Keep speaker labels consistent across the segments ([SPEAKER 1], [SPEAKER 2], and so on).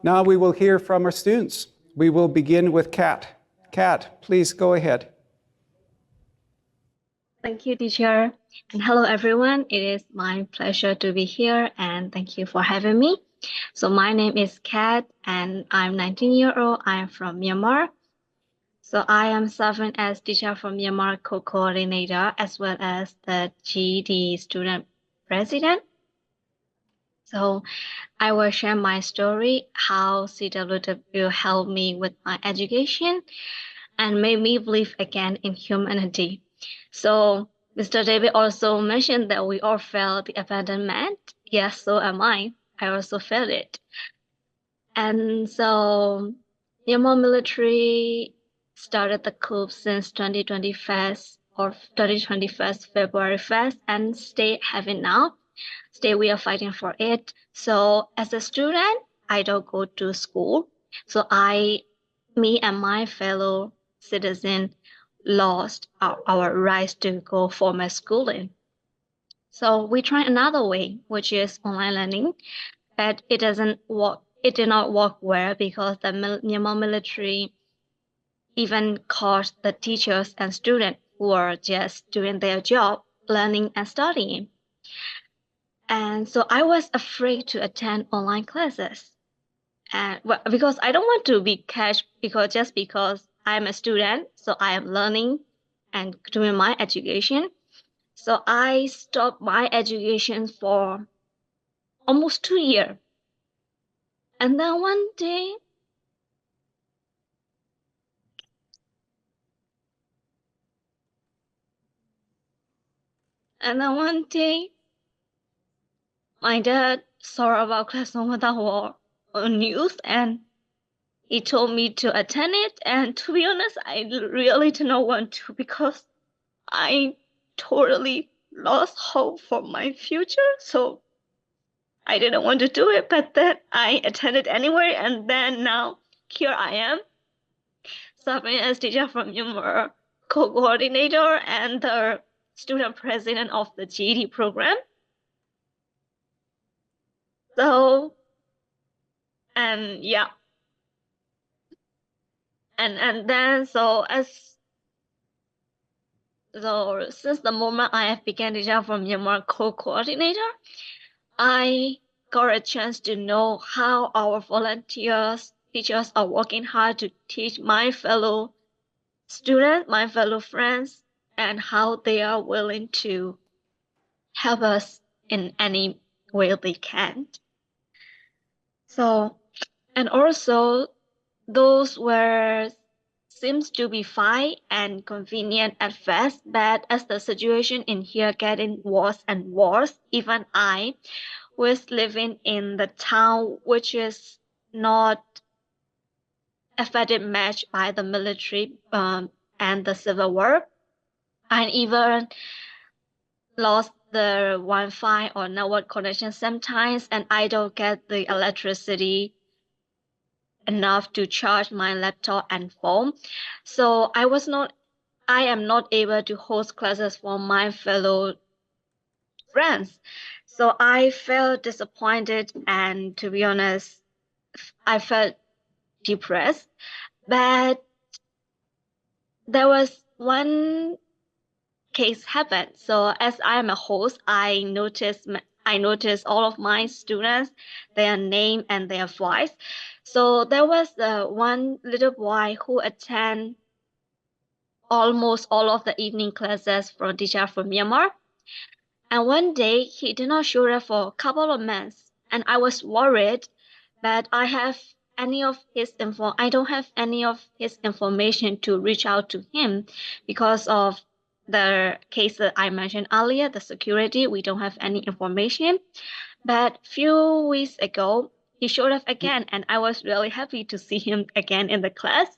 [SPEAKER 1] Now we will hear from our students. We will begin with Khat. Khat, please go ahead.
[SPEAKER 2] Thank you, teacher. And hello, everyone. It is my pleasure to be here, and thank you for having me. So my name is Khat, and I'm 19-year-old. I am from Myanmar. So I am serving as teacher from Myanmar co-coordinator, as well as the GED student president. So I will share my story, how CWW helped me with my education and made me believe again in humanity. So Mr. David also mentioned that we all felt the abandonment. Yes, so am I. I also felt it. And so Myanmar military started the coup since 2021 or 2021 February 1st and stay having now. Still, we are fighting for it. So as a student, I don't go to school. So me and my fellow citizen lost our rights to go formal schooling. So we tried another way, which is online learning, but it doesn't work. It did not work well because the Myanmar military even caught the teachers and students who were just doing their job, learning and studying. And so I was afraid to attend online classes. And because I don't want to be catched because I'm a student, so I am learning and doing my education. So I stopped my education for almost 2 years. And then one day, my dad saw about Classroom Without Wall on news and he told me to attend it. And to be honest, I really did not want to because I totally lost hope for my future. So I didn't want to do it, but then I attended anyway. And then now here I am, serving as teacher from Myanmar, co-coordinator and the student president of the GED program. So, and yeah. And then so since the moment I have begun teaching from Myanmar co-coordinator, I got a chance to know how our volunteers, teachers are working hard to teach my fellow students, my fellow friends, and how they are willing to help us in any way they can. So, and also those were seems to be fine and convenient at first, but as the situation in here getting worse and worse, even I was living in the town which is not affected much by the military and the civil war. I even lost the Wi-Fi or network connection sometimes, and I don't get the electricity enough to charge my laptop and phone. So I am not able to host classes for my fellow friends. So I felt disappointed, and to be honest, I felt depressed. But there was one case happened. So as I am a host, I noticed all of my students, their name and their voice. So there was one little boy who attend almost all of the evening classes from teacher from Myanmar. And one day he did not show up for a couple of months, and I was worried. But I don't have any of his information to reach out to him because of the case that I mentioned earlier, the security. We don't have any information. But few weeks ago, he showed up again, and I was really happy to see him again in the class.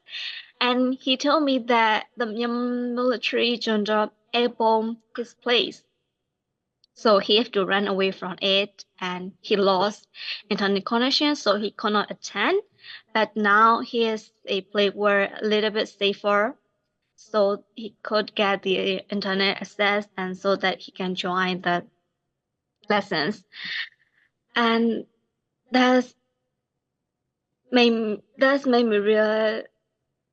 [SPEAKER 2] And he told me that the military junta bombed his place. So he had to run away from it, and he lost internet connection, so he could not attend. But now he is a place where a little bit safer, so he could get the internet access, and so that he can join the lessons. And that's made me real.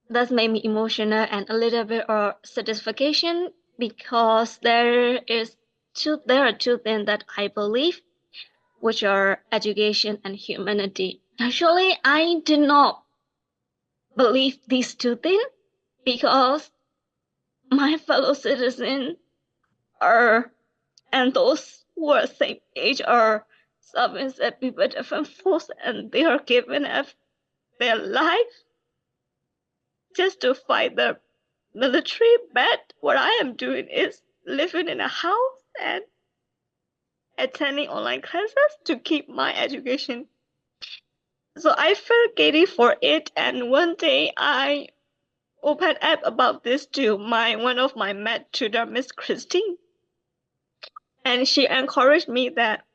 [SPEAKER 2] That's made me emotional and a little bit of satisfaction because there are two things that I believe, which are education and humanity. Actually, I did not believe these two things because my fellow citizens are and those who are same age are serving at people different force and they are giving up their life just to fight the military. But what I am doing is living in a house and attending online classes to keep my education. So I felt giddy for it, and one day I opened up about this to my one of my math tutor, Miss Christine, and she encouraged me that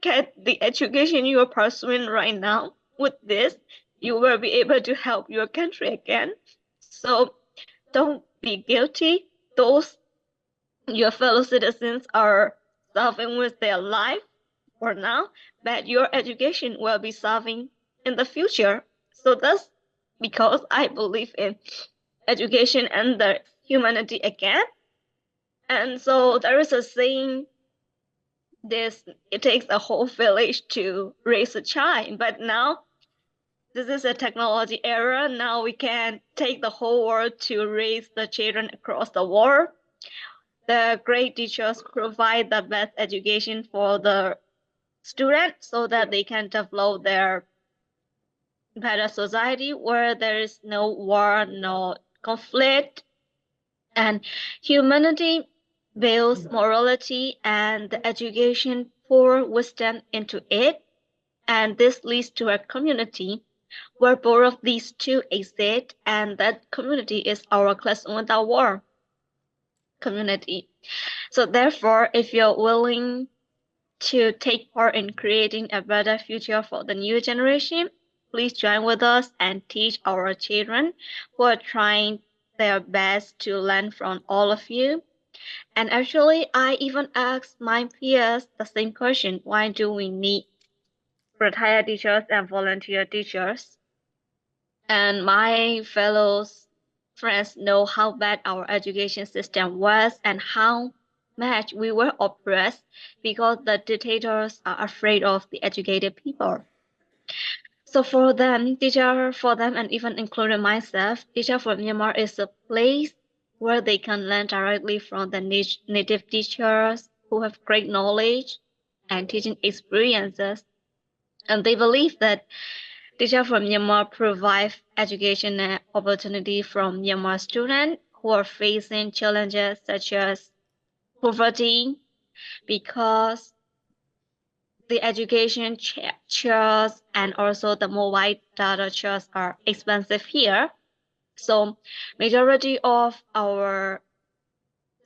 [SPEAKER 2] get the education you are pursuing right now. With this, you will be able to help your country again. So don't be guilty. Those your fellow citizens are suffering with their life for now, but your education will be serving in the future. So that's because I believe in education and the humanity again. And so there is a saying this it takes a whole village to raise a child, but now this is a technology era. Now we can take the whole world to raise the children across the world. The great teachers provide the best education for the students so that they can develop their better society where there is no war, no conflict, and humanity builds morality and the education pour wisdom into it. And this leads to a community where both of these two exist, and that community is our Classroom Without War community. So therefore, if you're willing to take part in creating a better future for the new generation, please join with us and teach our children who are trying their best to learn from all of you. And actually, I even asked my peers the same question: why do we need retired teachers and volunteer teachers? And my fellows friends know how bad our education system was and how much we were oppressed because the dictators are afraid of the educated people. So for them, and even including myself, Teacher for Myanmar is a place where they can learn directly from the native teachers who have great knowledge and teaching experiences. And they believe that Teacher from Myanmar provide education and opportunity from Myanmar students who are facing challenges such as poverty because the education chairs and also the mobile data chairs are expensive here. So majority of our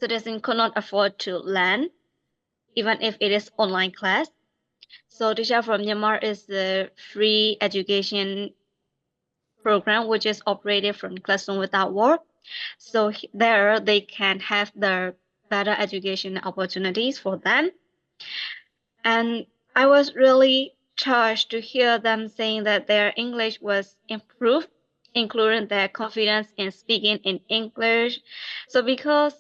[SPEAKER 2] citizens cannot afford to learn, even if it is online class. So Teacher from Myanmar is the free education program which is operated from Classroom Without War. So there they can have the better education opportunities for them. And I was really touched to hear them saying that their English was improved, including their confidence in speaking in English. So because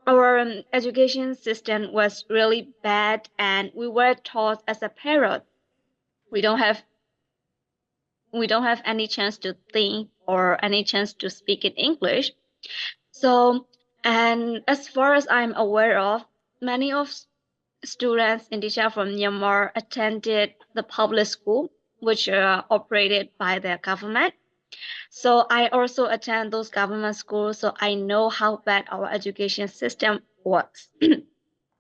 [SPEAKER 2] our education system was really bad and we were taught as a parrot, we don't have we don't have any chance to think or any chance to speak in English. So, and as far as I'm aware of, many of students in Disha from Myanmar attended the public school, which are operated by their government. So I also attend those government schools, so I know how bad our education system works.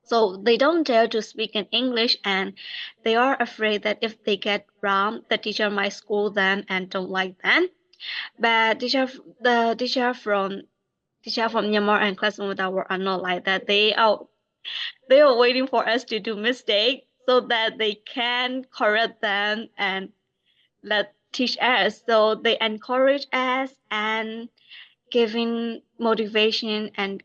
[SPEAKER 2] So they don't dare to speak in English, and they are afraid that if they get wrong, the teacher might scold them and don't like them. But the teacher from Myanmar and Classroom Without War are not like that. They are waiting for us to do mistake so that they can correct them and let teach us. So they encourage us and giving motivation and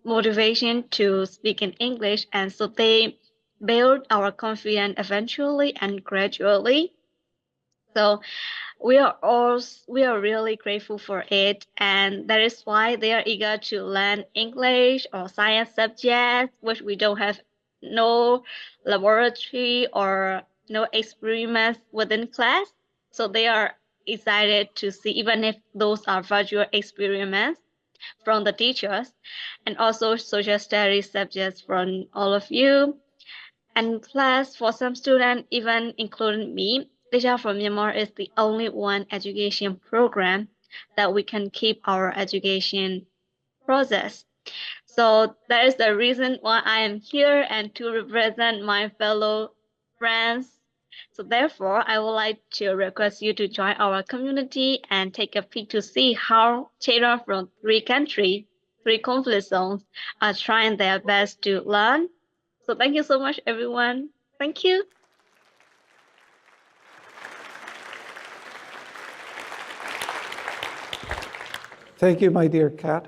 [SPEAKER 2] motivation to speak in English. And so they build our confidence eventually and gradually. So we are really grateful for it, and that is why they are eager to learn English or science subjects, which we don't have no laboratory or no experiments within class. So they are excited to see, even if those are virtual experiments from the teachers, and also social studies subjects from all of you. And plus, for some students, even including me, Deja from Myanmar is the only one education program that we can keep our education process. So that is the reason why I am here and to represent my fellow friends. So therefore, I would like to request you to join our community and take a peek to see how children from three countries, three conflict zones, are trying their best to learn. So thank you so much, everyone. Thank you.
[SPEAKER 1] Thank you, my dear Khat.